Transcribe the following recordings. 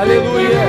Aleluia.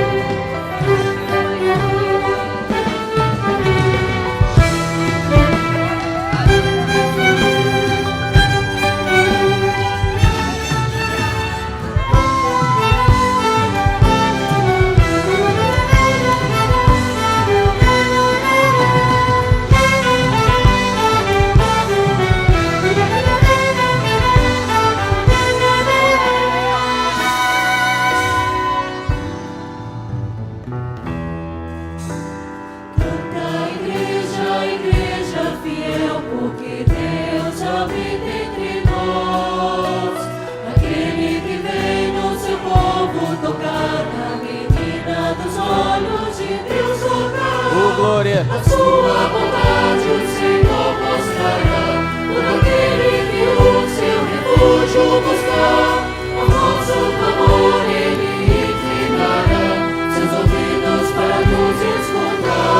Glória. A sua bondade o Senhor mostrará, por aquele que o seu refúgio buscar. O nosso clamor ele inclinará, seus ouvidos para nos escutar.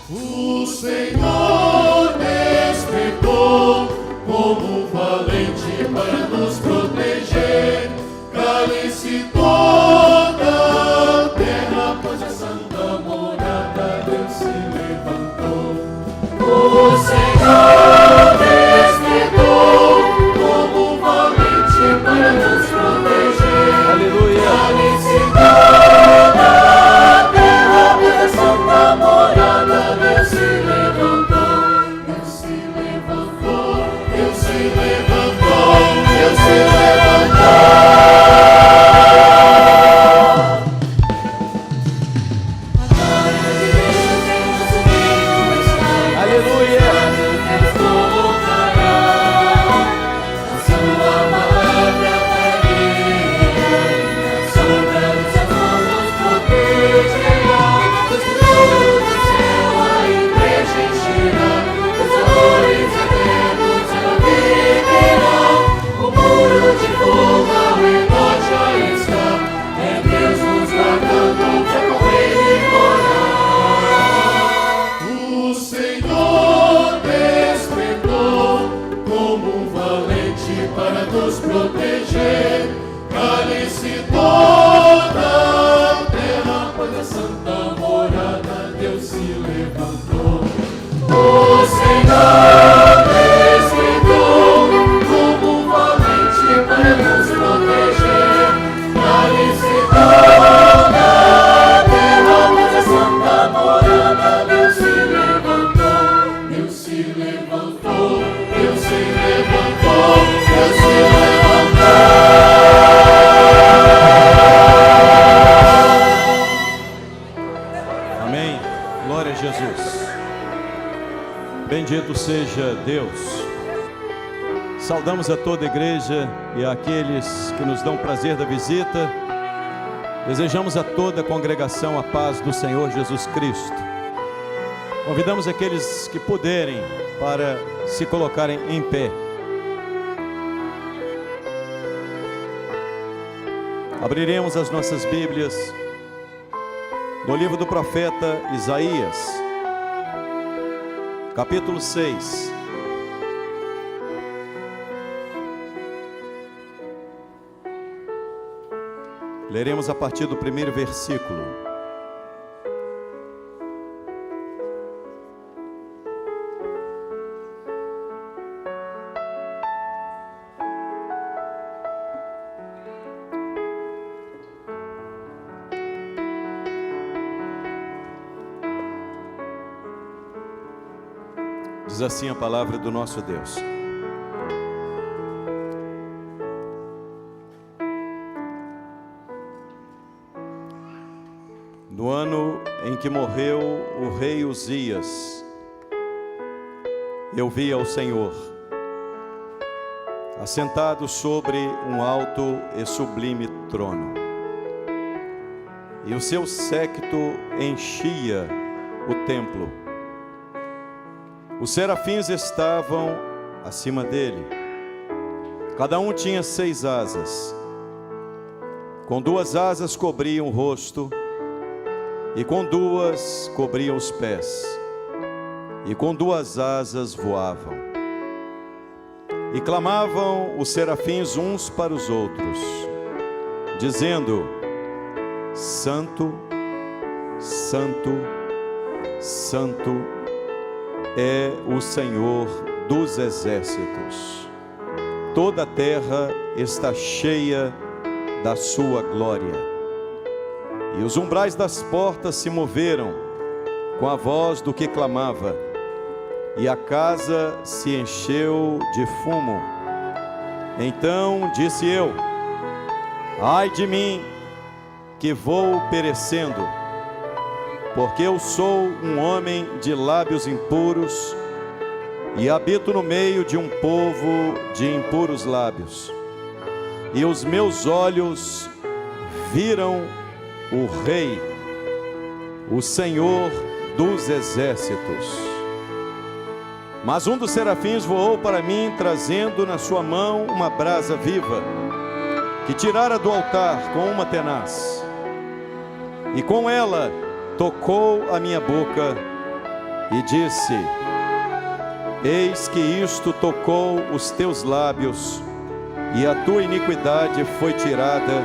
O Senhor despertou como um valente para nos proteger. Cale-se toda a terra, pois a santa morada Deus se levantou. O Senhor despertou como um valente para nos proteger. Aleluia. Cale-se toda a terra, pois a santa morada Deus se levantou. Deus se levantou, Deus se levantou, Deus se levantou. Nos proteger, cale-se toda a terra, pois a santa morada Deus se levantou. O Senhor despertou como um valente para nos proteger, cale-se toda a terra, pois a santa morada Deus se levantou. Deus se levantou, Deus se levantou, Deus se levantou. Amém. Glória a Jesus. Bendito seja Deus. Saudamos a toda a igreja e àqueles que nos dão prazer da visita. Desejamos a toda a congregação a paz do Senhor Jesus Cristo. Convidamos aqueles que puderem para se colocarem em pé. Abriremos as nossas Bíblias no livro do profeta Isaías, capítulo 6. Leremos a partir do primeiro versículo. Diz assim a palavra do nosso Deus. No ano em que morreu o rei Uzias, eu vi ao Senhor, assentado sobre um alto e sublime trono, e o seu séquito enchia o templo. Os serafins estavam acima dele. Cada um tinha 6 asas. Com 2 asas cobriam o rosto, e com 2 cobriam os pés, e com 2 asas voavam. E clamavam os serafins uns para os outros, dizendo: Santo, Santo, Santo é o Senhor dos exércitos. Toda a terra está cheia da sua glória. E os umbrais das portas se moveram com a voz do que clamava, e a casa se encheu de fumo. Então disse eu: ai de mim, que vou perecendo, porque eu sou um homem de lábios impuros, e habito no meio de um povo de impuros lábios. E os meus olhos viram o Rei, o Senhor dos exércitos. Mas um dos serafins voou para mim, trazendo na sua mão uma brasa viva, que tirara do altar com uma tenaz, e com ela tocou a minha boca e disse: eis que isto tocou os teus lábios, e a tua iniquidade foi tirada,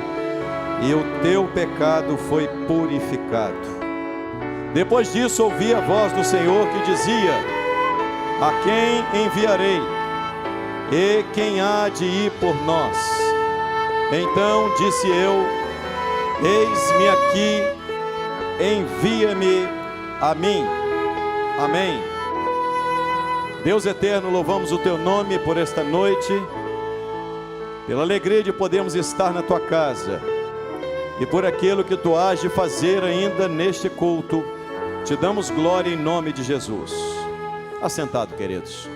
e o teu pecado foi purificado. Depois disso ouvi a voz do Senhor que dizia: a quem enviarei? E quem há de ir por nós? Então disse eu: eis-me aqui, envia-me a mim. Amém. Deus eterno, louvamos o teu nome por esta noite, pela alegria de podermos estar na tua casa, e por aquilo que tu hás de fazer ainda neste culto. Te damos glória em nome de Jesus. Assentado, queridos.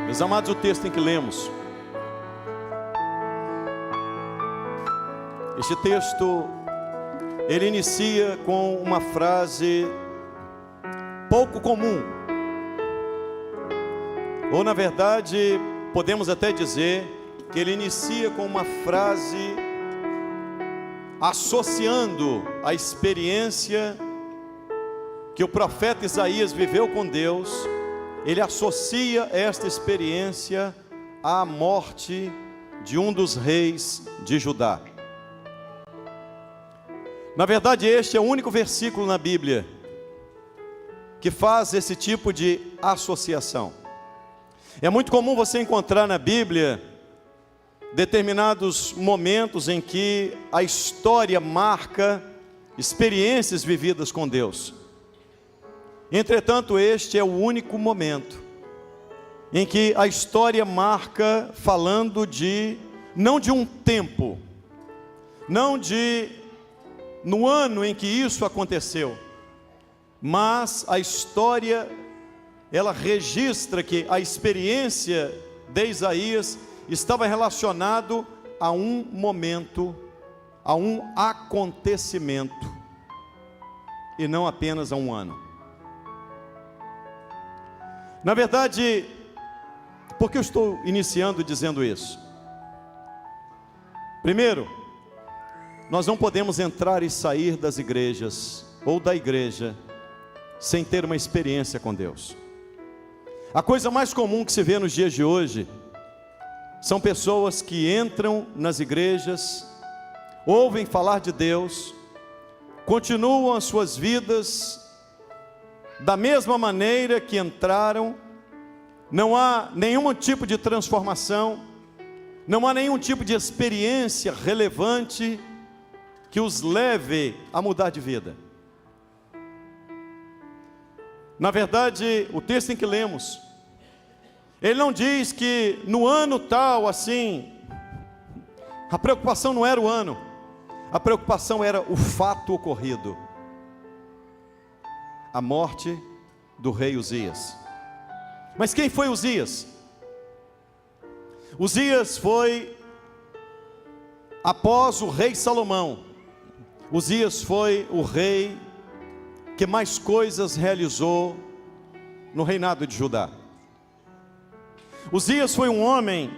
Meus amados, o texto em que lemos, este texto, ele inicia com uma frase pouco comum, ou na verdade, podemos até dizer que ele inicia com uma frase associando a experiência que o profeta Isaías viveu com Deus. Ele associa esta experiência à morte de um dos reis de Judá. Na verdade, este é o único versículo na Bíblia que faz esse tipo de associação. É muito comum você encontrar na Bíblia determinados momentos em que a história marca experiências vividas com Deus. Entretanto, este é o único momento em que a história marca falando não de um tempo, não de no ano em que isso aconteceu, mas a história, ela registra que a experiência de Isaías estava relacionado a um momento, a um acontecimento, e não apenas a um ano. Na verdade, por que eu estou iniciando dizendo isso? Primeiro, nós não podemos entrar e sair das igrejas, ou da igreja, sem ter uma experiência com Deus. A coisa mais comum que se vê nos dias de hoje são pessoas que entram nas igrejas, ouvem falar de Deus, continuam as suas vidas da mesma maneira que entraram, não há nenhum tipo de transformação, não há nenhum tipo de experiência relevante que os leve a mudar de vida. Na verdade, o texto em que lemos, ele não diz que no ano tal, assim, a preocupação não era o ano, a preocupação era o fato ocorrido: a morte do rei Uzias. Mas quem foi Uzias? Uzias foi após o rei Salomão. Uzias foi o rei que mais coisas realizou no reinado de Judá. Uzias foi um homem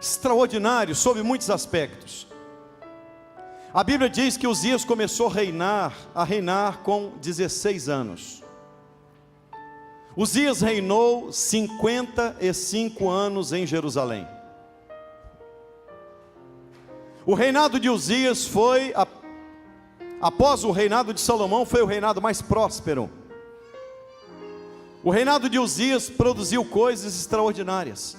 extraordinário sob muitos aspectos. A Bíblia diz que Uzias começou a reinar com 16 anos. Uzias reinou 55 anos em Jerusalém. O reinado de Uzias foi, após o reinado de Salomão, foi o reinado mais próspero. O reinado de Uzias produziu coisas extraordinárias.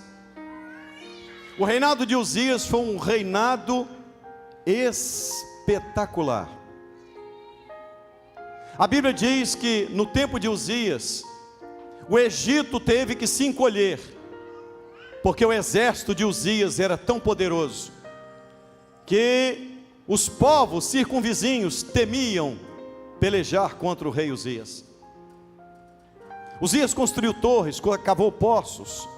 O reinado de Uzias foi um reinado espetacular. A Bíblia diz que no tempo de Uzias, o Egito teve que se encolher, porque o exército de Uzias era tão poderoso, que os povos circunvizinhos temiam pelejar contra o rei Uzias. Uzias construiu torres, cavou poços.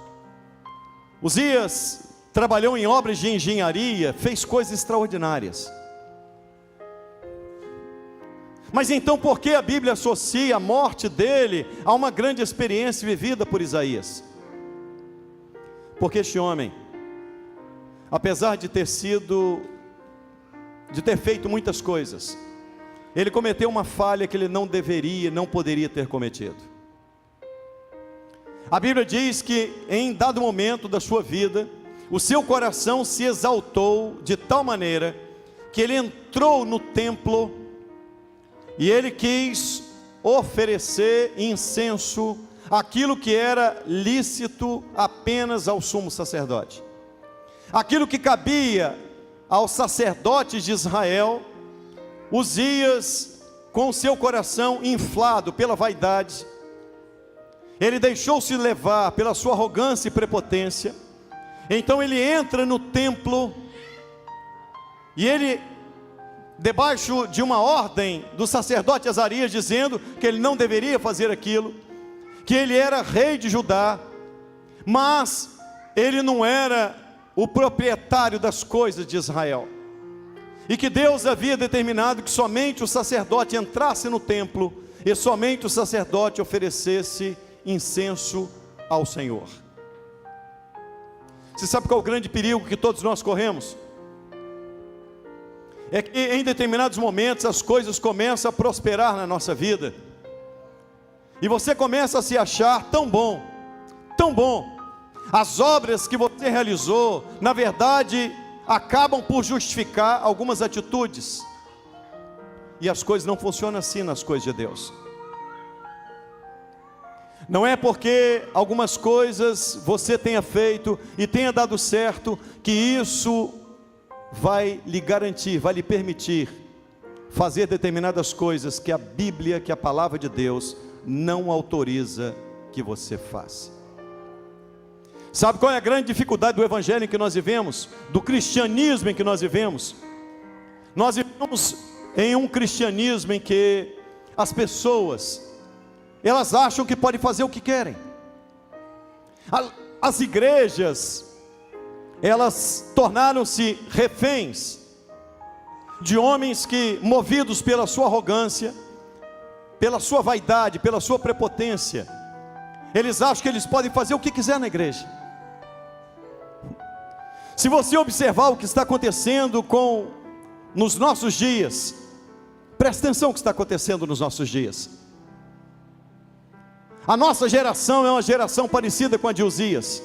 Uzias trabalhou em obras de engenharia, fez coisas extraordinárias. Mas então por que a Bíblia associa a morte dele a uma grande experiência vivida por Isaías? Porque este homem, apesar de ter feito muitas coisas, ele cometeu uma falha que ele não deveria, não poderia ter cometido. A Bíblia diz que em dado momento da sua vida, o seu coração se exaltou de tal maneira que ele entrou no templo e ele quis oferecer incenso, aquilo que era lícito apenas ao sumo sacerdote, aquilo que cabia aos sacerdotes de Israel. Uzias, com o seu coração inflado pela vaidade, ele deixou-se levar pela sua arrogância e prepotência. Então ele entra no templo, e ele, debaixo de uma ordem do sacerdote Azarias, dizendo que ele não deveria fazer aquilo, que ele era rei de Judá, mas ele não era o proprietário das coisas de Israel, e que Deus havia determinado que somente o sacerdote entrasse no templo, e somente o sacerdote oferecesse incenso ao Senhor. Você sabe qual é o grande perigo que todos nós corremos? É que em determinados momentos as coisas começam a prosperar na nossa vida, e você começa a se achar tão bom, tão bom. As obras que você realizou, na verdade, acabam por justificar algumas atitudes, e as coisas não funcionam assim nas coisas de Deus. Não é porque algumas coisas você tenha feito e tenha dado certo, que isso vai lhe garantir, vai lhe permitir fazer determinadas coisas que a Bíblia, que a palavra de Deus não autoriza que você faça. Sabe qual é a grande dificuldade do evangelho em que nós vivemos? Do cristianismo em que nós vivemos? Nós vivemos em um cristianismo em que as pessoas, elas acham que podem fazer o que querem. As igrejas, elas tornaram-se reféns de homens que, movidos pela sua arrogância, pela sua vaidade, pela sua prepotência, eles acham que eles podem fazer o que quiser na igreja. Se você observar o que está acontecendo nos nossos dias, presta atenção no que está acontecendo nos nossos dias. A nossa geração é uma geração parecida com a de Uzias.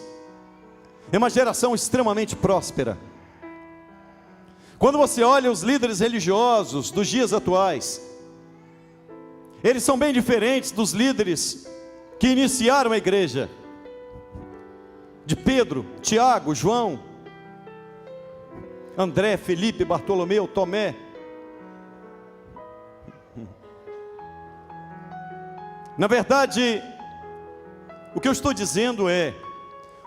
É uma geração extremamente próspera. Quando você olha os líderes religiosos dos dias atuais, eles são bem diferentes dos líderes que iniciaram a igreja, de Pedro, Tiago, João, André, Felipe, Bartolomeu, Tomé. Na verdade, o que eu estou dizendo é,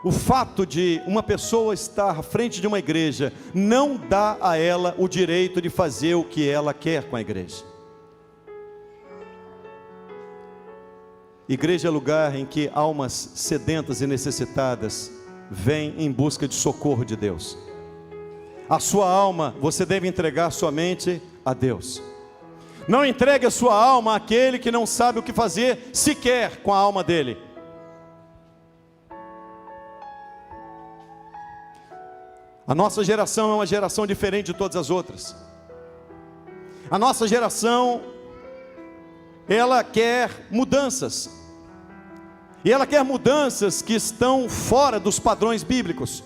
o fato de uma pessoa estar à frente de uma igreja não dá a ela o direito de fazer o que ela quer com a igreja. Igreja é lugar em que almas sedentas e necessitadas vêm em busca de socorro de Deus. A sua alma você deve entregar somente a Deus. Não entregue a sua alma àquele que não sabe o que fazer sequer com a alma dele. A nossa geração é uma geração diferente de todas as outras. A nossa geração, ela quer mudanças. E ela quer mudanças que estão fora dos padrões bíblicos.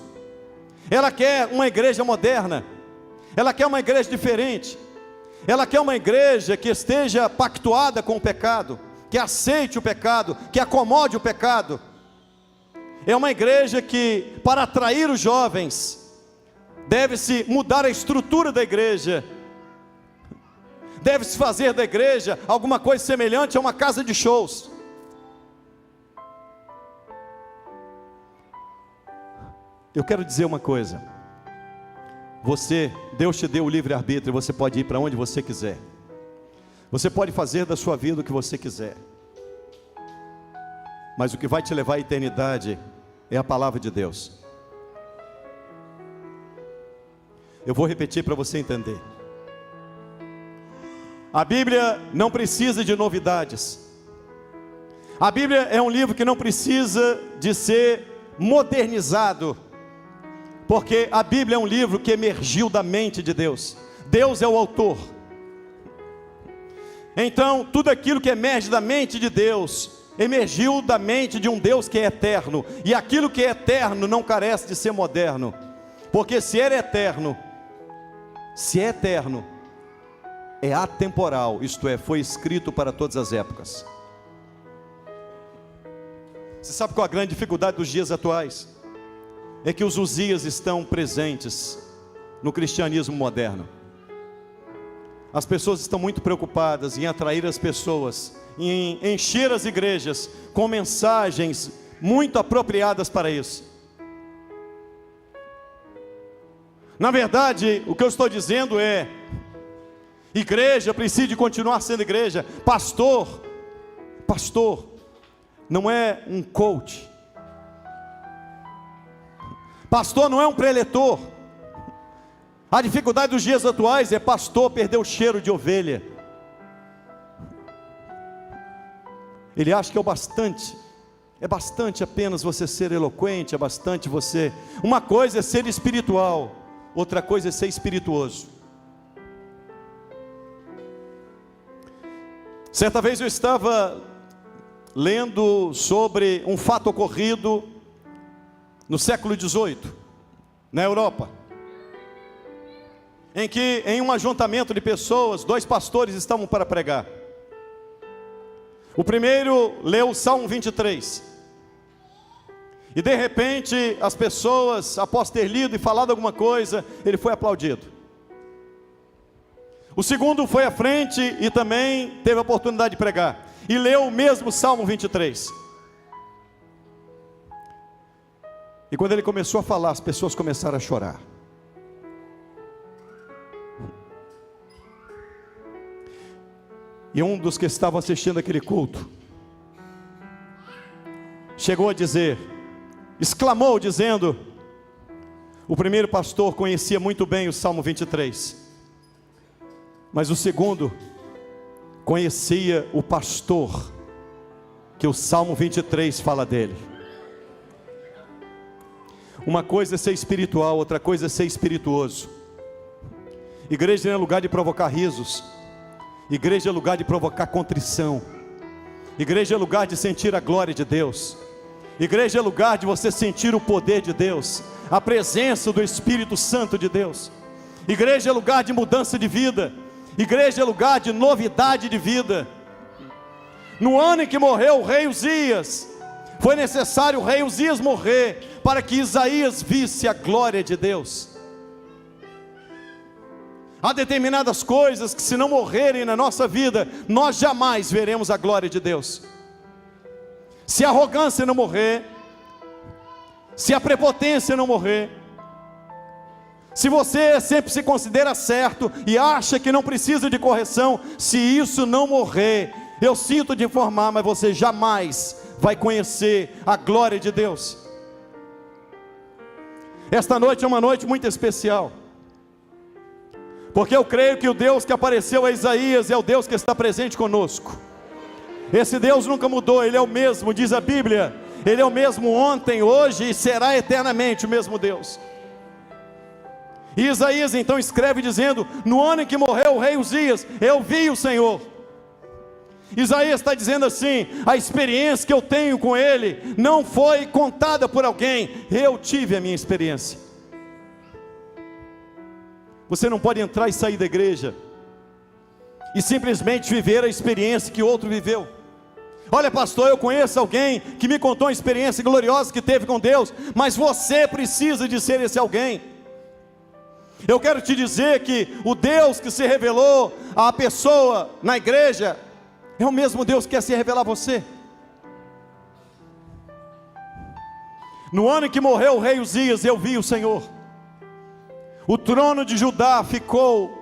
Ela quer uma igreja moderna. Ela quer uma igreja diferente. Ela quer uma igreja que esteja pactuada com o pecado, que aceite o pecado, que acomode o pecado. É uma igreja que, para atrair os jovens, deve-se mudar a estrutura da igreja. Deve-se fazer da igreja alguma coisa semelhante a uma casa de shows. Eu quero dizer uma coisa. Deus te deu o livre-arbítrio, você pode ir para onde você quiser. Você pode fazer da sua vida o que você quiser. Mas o que vai te levar à eternidade é a palavra de Deus. Eu vou repetir para você entender. A Bíblia não precisa de novidades. A Bíblia é um livro que não precisa de ser modernizado, porque a Bíblia é um livro que emergiu da mente de Deus. Deus é o autor. Então, tudo aquilo que emerge da mente de Deus, emergiu da mente de um Deus que é eterno. E aquilo que é eterno não carece de ser moderno. Porque se é eterno, é atemporal, isto é, foi escrito para todas as épocas. Você sabe qual a grande dificuldade dos dias atuais? É que os Uzias estão presentes no cristianismo moderno. As pessoas estão muito preocupadas em atrair as pessoas, em encher as igrejas com mensagens muito apropriadas para isso. Na verdade, o que eu estou dizendo é: igreja precisa de continuar sendo igreja. Pastor não é um coach. Pastor não é um preletor. A dificuldade dos dias atuais é pastor perder o cheiro de ovelha. Ele acha que é bastante apenas você ser eloquente, é bastante você. Uma coisa é ser espiritual, outra coisa é ser espirituoso. Certa vez eu estava lendo sobre um fato ocorrido no século XVIII, na Europa, em que em um ajuntamento de pessoas, 2 pastores estavam para pregar. O primeiro leu o Salmo 23, e de repente as pessoas, após ter lido e falado alguma coisa, ele foi aplaudido. O segundo foi à frente e também teve a oportunidade de pregar, e leu o mesmo Salmo 23. E quando ele começou a falar, as pessoas começaram a chorar. E um dos que estavam assistindo aquele culto chegou a dizer, exclamou dizendo: o primeiro pastor conhecia muito bem o Salmo 23, mas o segundo conhecia o pastor que o Salmo 23 fala dele. Uma coisa é ser espiritual, outra coisa é ser espirituoso. Igreja não é lugar de provocar risos. Igreja é lugar de provocar contrição. Igreja é lugar de sentir a glória de Deus. Igreja é lugar de você sentir o poder de Deus, a presença do Espírito Santo de Deus. Igreja é lugar de mudança de vida. Igreja é lugar de novidade de vida. No ano em que morreu o rei Uzias, foi necessário o rei Uzias morrer para que Isaías visse a glória de Deus. Há determinadas coisas que, se não morrerem na nossa vida, nós jamais veremos a glória de Deus. Se a arrogância não morrer, se a prepotência não morrer, se você sempre se considera certo e acha que não precisa de correção, se isso não morrer, eu sinto de informar, mas você jamais vai conhecer a glória de Deus. Esta noite é uma noite muito especial, porque eu creio que o Deus que apareceu a Isaías é o Deus que está presente conosco. Esse Deus nunca mudou, Ele é o mesmo, diz a Bíblia. Ele é o mesmo ontem, hoje e será eternamente o mesmo Deus. E Isaías então escreve dizendo: no ano em que morreu o rei Uzias, eu vi o Senhor. Isaías está dizendo assim: a experiência que eu tenho com ele não foi contada por alguém, eu tive a minha experiência. Você não pode entrar e sair da igreja e simplesmente viver a experiência que outro viveu. Olha, pastor, eu conheço alguém que me contou uma experiência gloriosa que teve com Deus, mas você precisa de ser esse alguém. Eu quero te dizer que o Deus que se revelou à pessoa na igreja é o mesmo Deus que quer se revelar a você. No ano em que morreu o rei Uzias, eu vi o Senhor. O trono de Judá ficou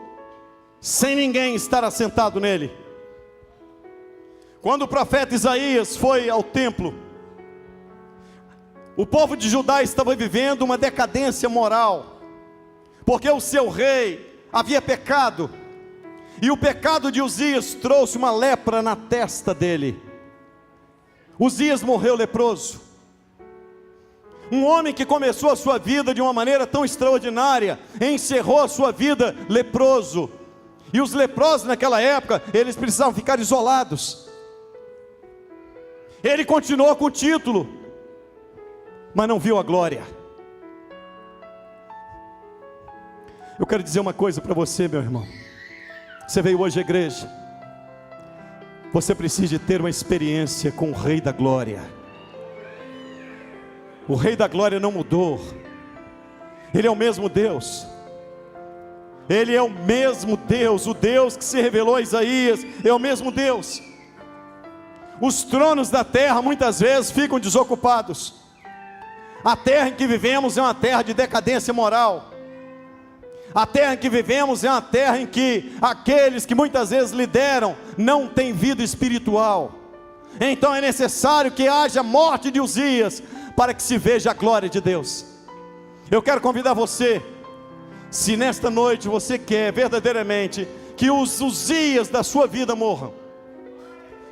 sem ninguém estar assentado nele. Quando o profeta Isaías foi ao templo, o povo de Judá estava vivendo uma decadência moral, porque o seu rei havia pecado, e o pecado de Uzias trouxe uma lepra na testa dele. Uzias morreu leproso. Um homem que começou a sua vida de uma maneira tão extraordinária, encerrou a sua vida leproso. E os leprosos naquela época, eles precisavam ficar isolados. Ele continuou com o título, mas não viu a glória. Eu quero dizer uma coisa para você, meu irmão. Você veio hoje à igreja, você precisa de ter uma experiência com o Rei da Glória. O Rei da Glória não mudou. Ele é o mesmo Deus. Ele é o mesmo Deus. O Deus que se revelou a Isaías é o mesmo Deus. Os tronos da terra muitas vezes ficam desocupados. A terra em que vivemos é uma terra de decadência moral. A terra em que vivemos é uma terra em que aqueles que muitas vezes lideram não têm vida espiritual. Então é necessário que haja morte de Uzias para que se veja a glória de Deus. Eu quero convidar você, se nesta noite você quer verdadeiramente que os Uzias da sua vida morram,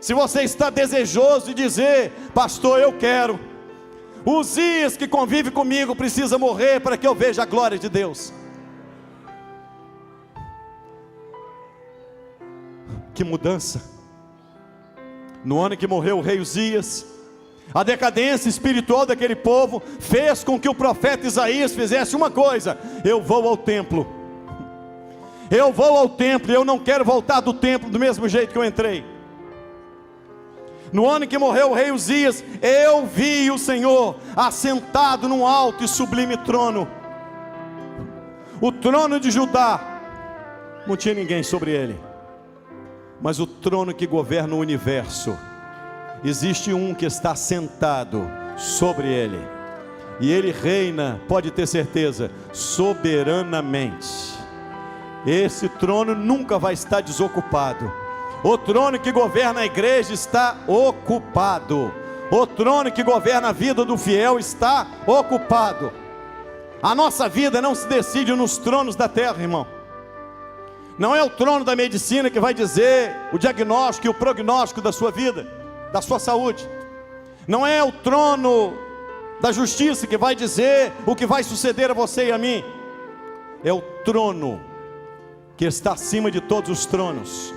se você está desejoso de dizer: pastor, eu quero, o Uzias que convive comigo precisa morrer para que eu veja a glória de Deus. Que mudança! No ano em que morreu o rei Uzias, a decadência espiritual daquele povo fez com que o profeta Isaías fizesse uma coisa: eu vou ao templo. Eu vou ao templo e eu não quero voltar do templo do mesmo jeito que eu entrei. No ano em que morreu o rei Uzias, eu vi o Senhor assentado num alto e sublime trono. O trono de Judá não tinha ninguém sobre ele, mas o trono que governa o universo, existe um que está sentado sobre ele, e ele reina, pode ter certeza, soberanamente. Esse trono nunca vai estar desocupado. O trono que governa a igreja está ocupado. O trono que governa a vida do fiel está ocupado. A nossa vida não se decide nos tronos da terra, irmão. Não é o trono da medicina que vai dizer o diagnóstico e o prognóstico da sua vida, da sua saúde. Não é o trono da justiça que vai dizer o que vai suceder a você e a mim. É o trono que está acima de todos os tronos.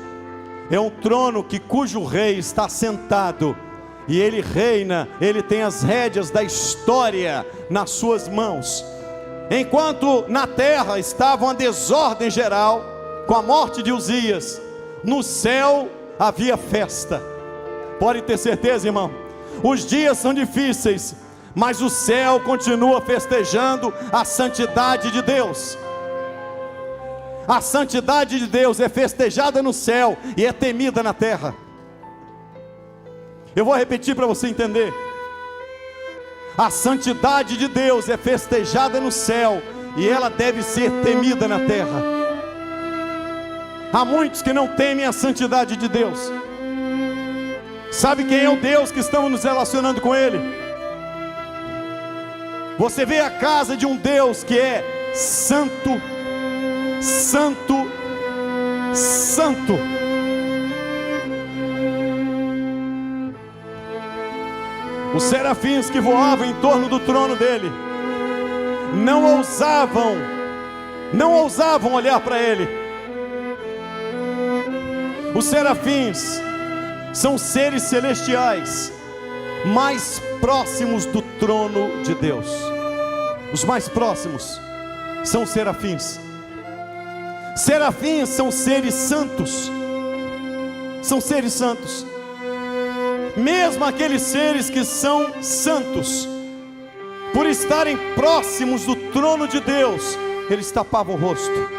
É um trono cujo rei está sentado, e ele reina, ele tem as rédeas da história nas suas mãos. Enquanto na terra estava uma desordem geral, com a morte de Uzias, no céu havia festa. Pode ter certeza, irmão, os dias são difíceis, mas o céu continua festejando a santidade de Deus. A santidade de Deus é festejada no céu e é temida na terra. Eu vou repetir para você entender. A santidade de Deus é festejada no céu e ela deve ser temida na terra. Há muitos que não temem a santidade de Deus. Sabe quem é o Deus que estamos nos relacionando com Ele? Você vê a casa de um Deus que é santo, santo, santo. Os serafins que voavam em torno do trono dele não ousavam não ousavam olhar para ele. Os serafins são seres celestiais mais próximos do trono de Deus. Os mais próximos são os serafins. Serafins são seres santos. São seres santos. Mesmo aqueles seres que são santos, por estarem próximos do trono de Deus, eles tapavam o rosto.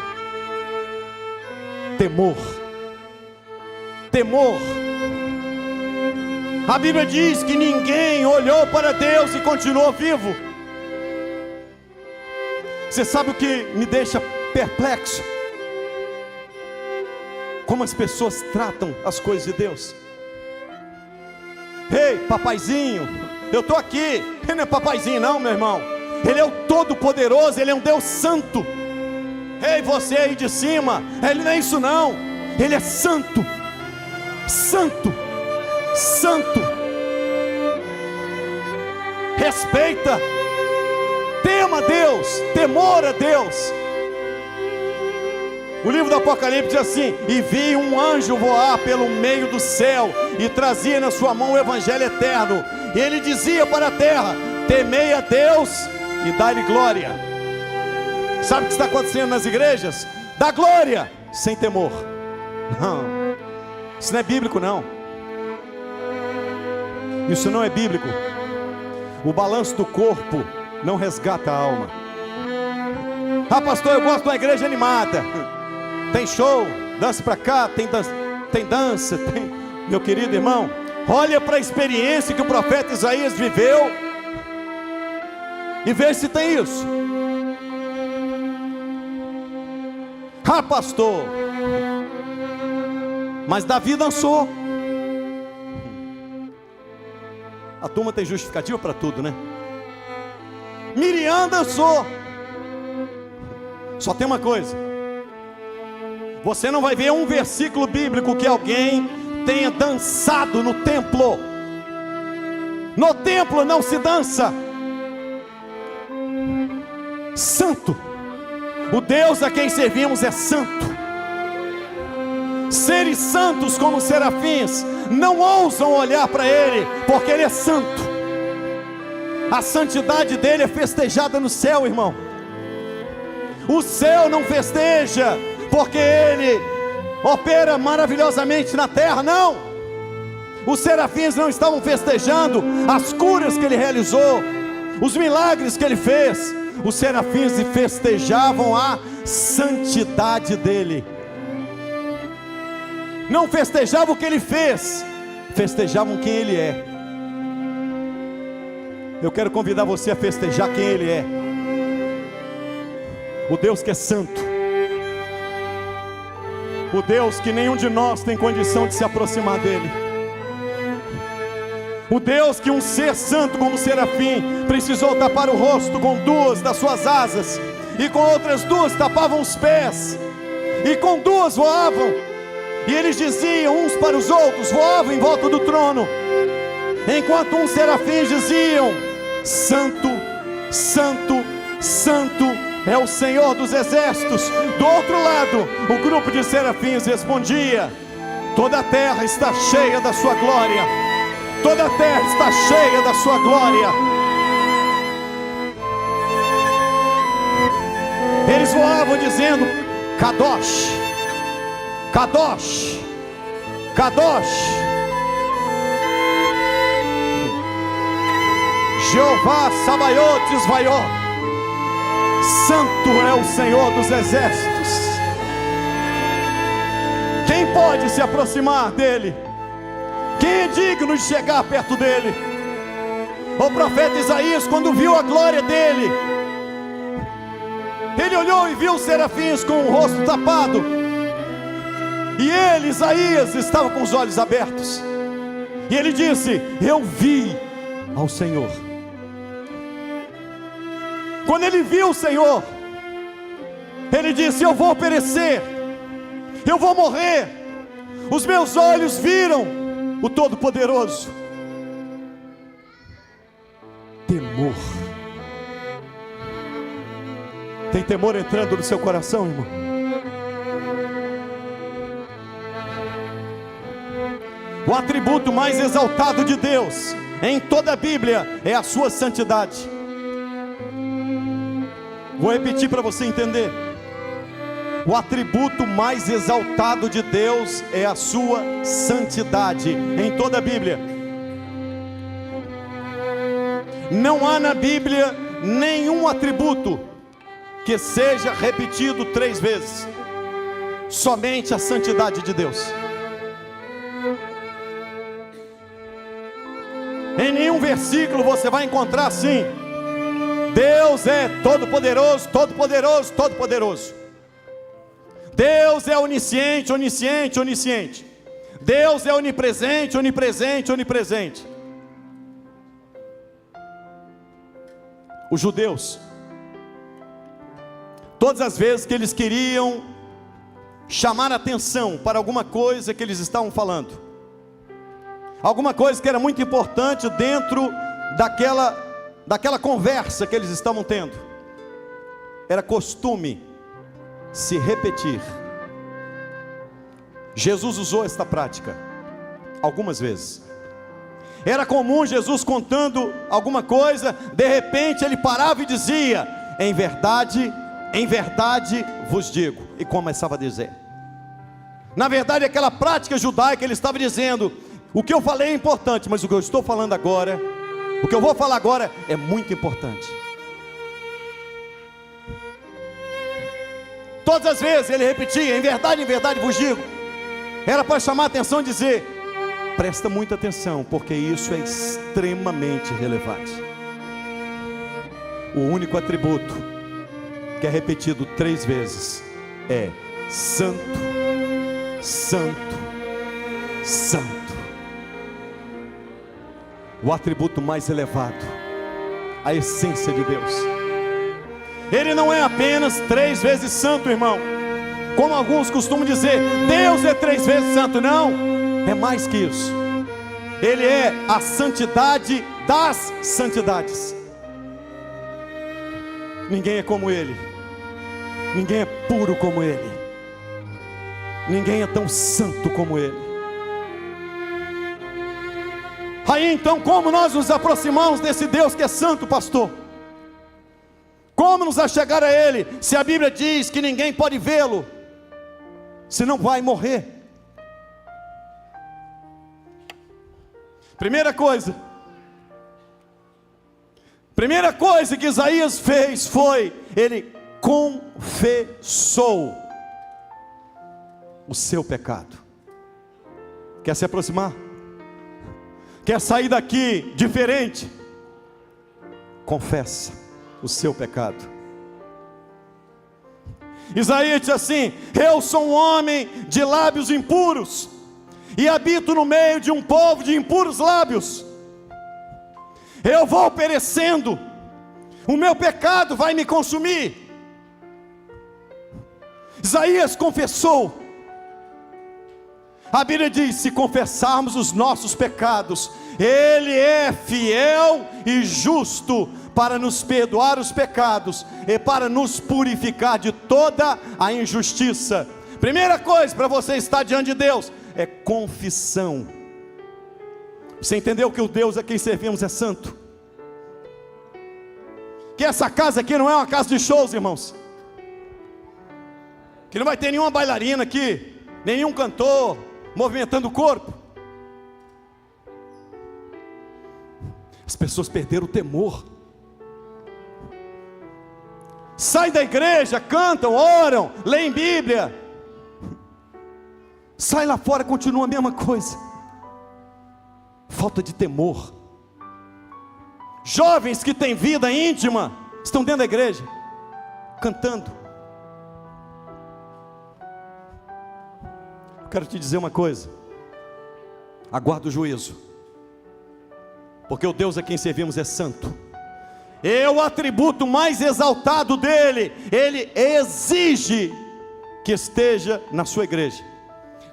Temor. Temor. A Bíblia diz que ninguém olhou para Deus e continuou vivo. Você sabe o que me deixa perplexo? Como as pessoas tratam as coisas de Deus. Ei, papaizinho, eu estou aqui. Ele não é papaizinho não, meu irmão. Ele é o Todo-Poderoso, Ele é um Deus santo. Ei, você aí de cima, Ele não é isso não. Ele é santo. Santo. Santo. Respeita. Tema a Deus. Temor a Deus. O livro do Apocalipse diz assim: e vi um anjo voar pelo meio do céu, e trazia na sua mão o evangelho eterno, e ele dizia para a terra: temei a Deus e dá-lhe glória. Sabe o que está acontecendo nas igrejas? Dá glória sem temor. Não, isso não é bíblico não. Isso não é bíblico. O balanço do corpo não resgata a alma. Ah, pastor, eu gosto de uma igreja animada. Tem show, dança para cá, tem dança, tem... Meu querido irmão, olha para a experiência que o profeta Isaías viveu e vê se tem isso. Ah, pastor, mas Davi dançou. A turma tem justificativa para tudo, né? Miriam dançou. Só tem uma coisa: você não vai ver um versículo bíblico que alguém tenha dançado no templo. No templo não se dança. Santo. O Deus a quem servimos é santo. Seres santos como serafins não ousam olhar para Ele, porque Ele é santo. A santidade dele é festejada no céu, irmão. O céu não festeja porque Ele opera maravilhosamente na terra, não. Os serafins não estavam festejando as curas que Ele realizou, os milagres que Ele fez. Os serafins festejavam a santidade dEle. Não festejavam o que Ele fez, festejavam quem Ele é. Eu quero convidar você a festejar quem Ele é. O Deus que é santo. O Deus que nenhum de nós tem condição de se aproximar dEle. O Deus que um ser santo como serafim precisou tapar o rosto com duas das suas asas, e com outras duas tapavam os pés, e com duas voavam, e eles diziam uns para os outros, voavam em volta do trono, enquanto uns serafins diziam: santo, santo, santo é o Senhor dos exércitos. Do outro lado, o grupo de serafins respondia: toda a terra está cheia da sua glória. Toda a terra está cheia da sua glória. Eles voavam dizendo: Kadosh, Kadosh, Kadosh, Jeová Sabaoth Isvaiot, santo é o Senhor dos exércitos. Quem pode se aproximar dele? Quem é digno de chegar perto dele? O profeta Isaías, quando viu a glória dele, ele olhou e viu os serafins com o rosto tapado, e ele, Isaías, estava com os olhos abertos, e ele disse: eu vi ao Senhor. Quando ele viu o Senhor, ele disse: eu vou perecer, eu vou morrer. Os meus olhos viram o Todo-Poderoso. Temor. Tem temor entrando no seu coração, irmão? O atributo mais exaltado de Deus em toda a Bíblia é a sua santidade. Vou repetir para você entender. O atributo mais exaltado de Deus é a sua santidade em toda a Bíblia. Não há na Bíblia nenhum atributo que seja repetido 3 vezes. Somente a santidade de Deus. Em nenhum versículo você vai encontrar assim: Deus é todo-poderoso, todo-poderoso, todo-poderoso. Deus é onisciente, onisciente, onisciente. Deus é onipresente, onipresente, onipresente. Os judeus, todas as vezes que eles queriam chamar atenção para alguma coisa que eles estavam falando, alguma coisa que era muito importante dentro daquela conversa que eles estavam tendo, era costume se repetir. Jesus usou esta prática algumas vezes. Era comum Jesus contando alguma coisa, de repente ele parava e dizia: em verdade vos digo, e começava a dizer. Na verdade, aquela prática judaica, ele estava dizendo: o que eu falei é importante, mas o que eu estou falando agora, o que eu vou falar agora é muito importante. Todas as vezes ele repetia: em verdade vos digo. Era para chamar a atenção e dizer: presta muita atenção, porque isso é extremamente relevante. O único atributo que é repetido 3 vezes é santo, santo, santo. O atributo mais elevado, a essência de Deus. Ele não é apenas 3 vezes santo, irmão, como alguns costumam dizer: Deus é 3 vezes santo. Não, é mais que isso. Ele é a santidade das santidades. Ninguém é como Ele, ninguém é puro como Ele, ninguém é tão santo como Ele. Aí então, como nós nos aproximamos desse Deus que é santo, pastor? Como nos achegar a Ele, se a Bíblia diz que ninguém pode vê-lo, senão vai morrer? Primeira coisa que Isaías fez foi: ele confessou o seu pecado. Quer se aproximar? Quer sair daqui diferente? Confessa o seu pecado. Isaías diz assim: eu sou um homem de lábios impuros, e habito no meio de um povo de impuros lábios. Eu vou perecendo, o meu pecado vai me consumir. Isaías confessou. A Bíblia diz: se confessarmos os nossos pecados, Ele é fiel e justo para nos perdoar os pecados e para nos purificar de toda a injustiça. Primeira coisa para você estar diante de Deus é confissão. Você entendeu que o Deus a quem servimos é santo? Que essa casa aqui não é uma casa de shows, irmãos. Que não vai ter nenhuma bailarina aqui, nenhum cantor movimentando o corpo. As pessoas perderam o temor. Saem da igreja, cantam, oram, leem Bíblia. Sai lá fora, continua a mesma coisa. Falta de temor. Jovens que têm vida íntima estão dentro da igreja, cantando. Eu quero te dizer uma coisa: aguarda o juízo, porque o Deus a quem servimos é santo. É o atributo mais exaltado dele. Ele exige que esteja na sua igreja.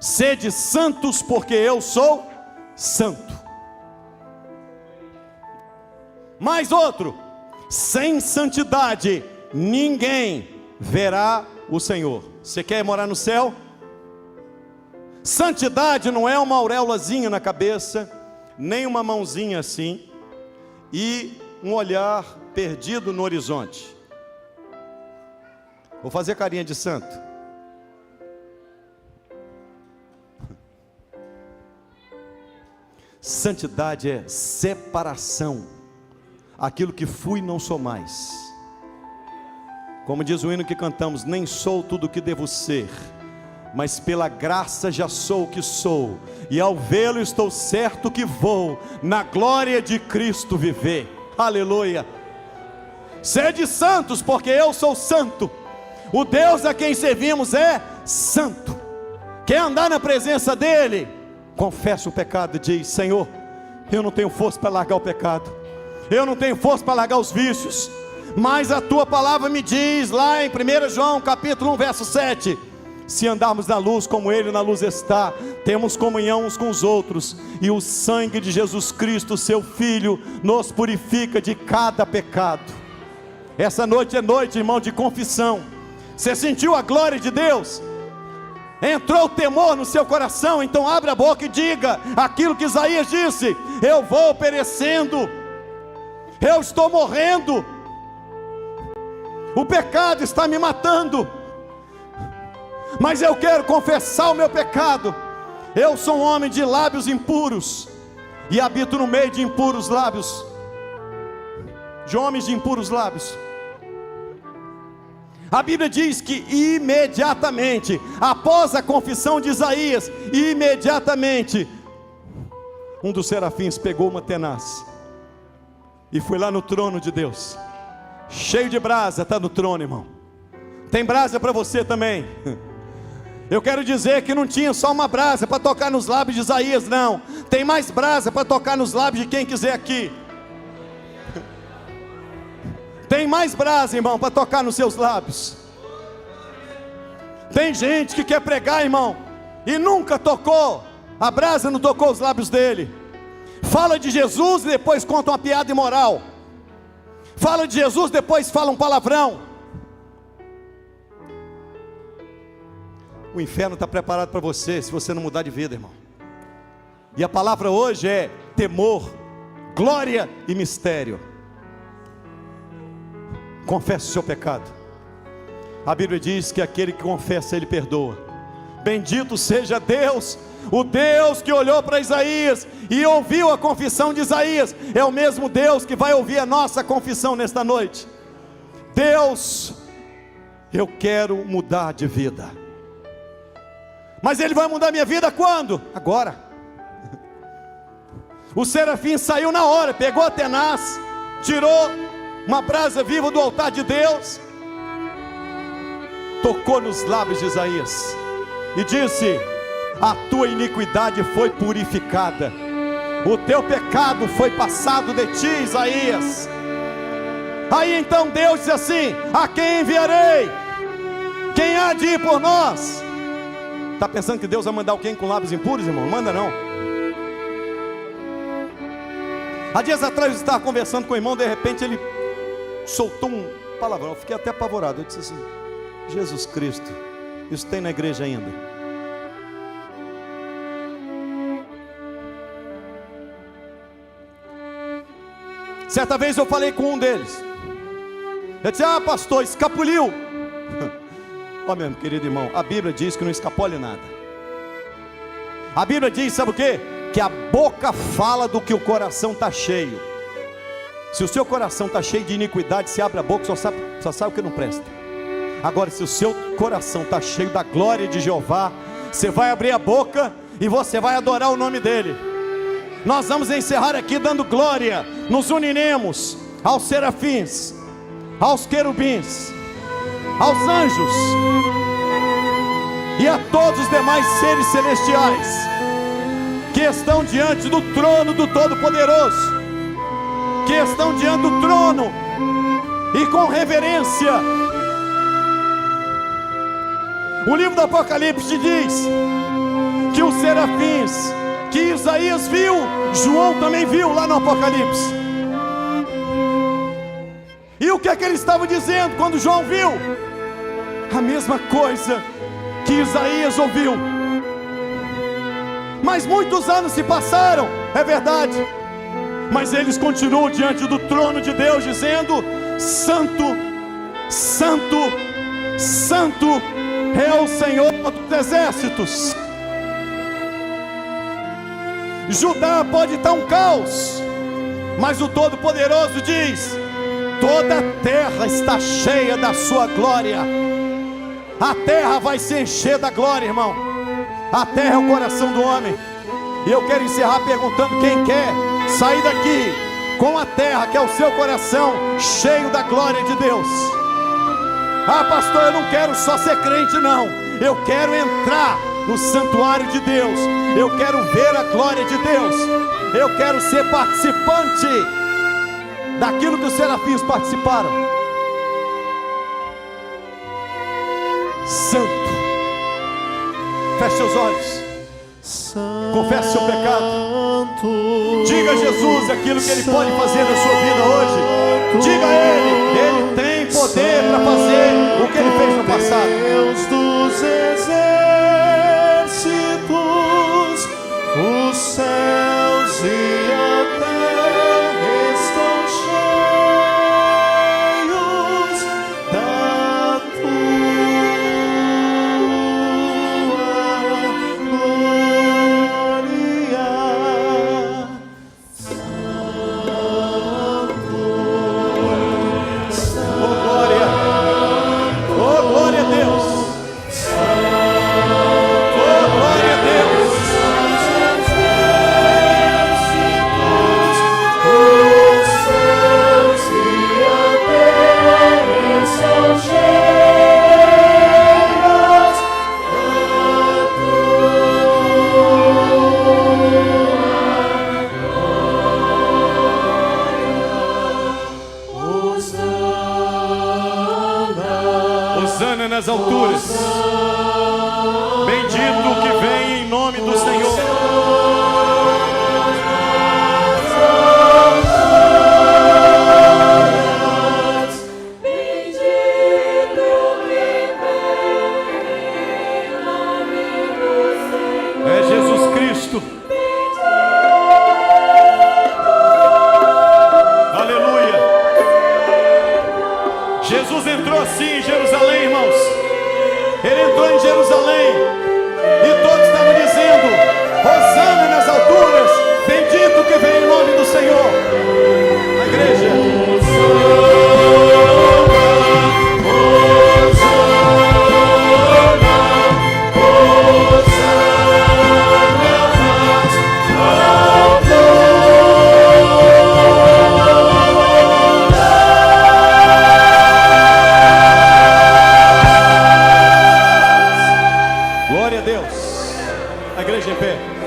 Sede santos, porque eu sou santo. Mais outro: sem santidade ninguém verá o Senhor. Você quer morar no céu? Santidade não é uma auréolazinha na cabeça, nem uma mãozinha assim, e um olhar perdido no horizonte. Vou fazer carinha de santo. Santidade é separação. Aquilo que fui não sou mais. Como diz o hino que cantamos: nem sou tudo o que devo ser, mas pela graça já sou o que sou, e ao vê-lo estou certo que vou na glória de Cristo viver. Aleluia. Sede santos, porque eu sou santo. O Deus a quem servimos é santo. Quer andar na presença dele? Confessa o pecado e diz: Senhor, eu não tenho força para largar o pecado, eu não tenho força para largar os vícios, mas a tua palavra me diz lá em 1 João capítulo 1 verso 7: se andarmos na luz como ele na luz está, temos comunhão uns com os outros, e o sangue de Jesus Cristo, seu Filho, nos purifica de cada pecado. Essa noite é noite, irmão, de confissão. Você sentiu a glória de Deus? Entrou o temor no seu coração? Então abra a boca e diga aquilo que Isaías disse: eu vou perecendo, eu estou morrendo, o pecado está me matando, mas eu quero confessar o meu pecado. Eu sou um homem de lábios impuros, e habito no meio de impuros lábios, de homens de impuros lábios. A Bíblia diz que imediatamente, após a confissão de Isaías, imediatamente, um dos serafins pegou uma tenaz e foi lá no trono de Deus, cheio de brasa. Está no trono, irmão. Tem brasa para você também. Eu quero dizer que não tinha só uma brasa para tocar nos lábios de Isaías, não. Tem mais brasa para tocar nos lábios de quem quiser aqui. Tem mais brasa, irmão, para tocar nos seus lábios. Tem gente que quer pregar, irmão, e nunca tocou, a brasa não tocou os lábios dele. Fala de Jesus e depois conta uma piada imoral. Fala de Jesus, depois fala um palavrão. O inferno está preparado para você, se você não mudar de vida, irmão. E a palavra hoje é temor, glória e mistério. Confesse o seu pecado. A Bíblia diz que aquele que confessa, ele perdoa. Bendito seja Deus, o Deus que olhou para Isaías e ouviu a confissão de Isaías, é o mesmo Deus que vai ouvir a nossa confissão nesta noite. Deus, eu quero mudar de vida. Mas ele vai mudar minha vida quando? Agora. O serafim saiu na hora, pegou a tenaz, tirou uma brasa viva do altar de Deus, tocou nos lábios de Isaías e disse: a tua iniquidade foi purificada, o teu pecado foi passado de ti, Isaías. Aí então Deus disse assim: a quem enviarei? Quem há de ir por nós? Está pensando que Deus vai mandar alguém com lábios impuros, irmão? Não manda não. Há dias atrás eu estava conversando com o irmão, de repente ele soltou um palavrão, eu fiquei até apavorado. Eu disse assim: Jesus Cristo, isso tem na igreja ainda? Certa vez eu falei com um deles, eu disse: ah, pastor, escapuliu. Ó, meu querido irmão, a Bíblia diz que não escapole nada. A Bíblia diz, sabe o quê? Que a boca fala do que o coração está cheio. Se o seu coração está cheio de iniquidade, se abre a boca, só sabe o que não presta. Agora, se o seu coração está cheio da glória de Jeová, você vai abrir a boca e você vai adorar o nome dele. Nós vamos encerrar aqui dando glória. Nos uniremos aos serafins, aos querubins, aos anjos e a todos os demais seres celestiais que estão diante do trono do Todo-Poderoso, que estão diante do trono e com reverência. O livro do Apocalipse diz que os serafins que Isaías viu, João também viu lá no Apocalipse. E o que é que ele estava dizendo quando João viu? a mesma coisa que Isaías ouviu. Mas muitos anos se passaram, é verdade, mas eles continuam diante do trono de Deus dizendo: Santo, Santo, Santo é o Senhor dos exércitos. Judá pode estar um caos, mas o Todo-Poderoso diz: toda a terra está cheia da sua glória. A terra vai se encher da glória, irmão. A terra é o coração do homem. E eu quero encerrar perguntando: quem quer sair daqui com a terra, que é o seu coração, cheio da glória de Deus? Ah, pastor, eu não quero só ser crente, não. Eu quero entrar no santuário de Deus. Eu quero ver a glória de Deus. Eu quero ser participante daquilo que os serafins participaram. Santo. Feche seus olhos. Confesse seu pecado. Diga a Jesus aquilo que Ele pode fazer na sua vida hoje. Diga a Ele tem poder para fazer o que Ele fez no passado. Deus dos exércitos, os céus e a terra estão cheios da Hosana nas alturas. Bendito o que vem em nome do Senhor. É Jesus Cristo. Aleluia. Jesus entrou assim em Jerusalém, irmãos. Ele entrou em Jerusalém e todos estavam dizendo: Hosana nas alturas, bendito que vem em nome do Senhor. A igreja: glória a Deus. A igreja em pé.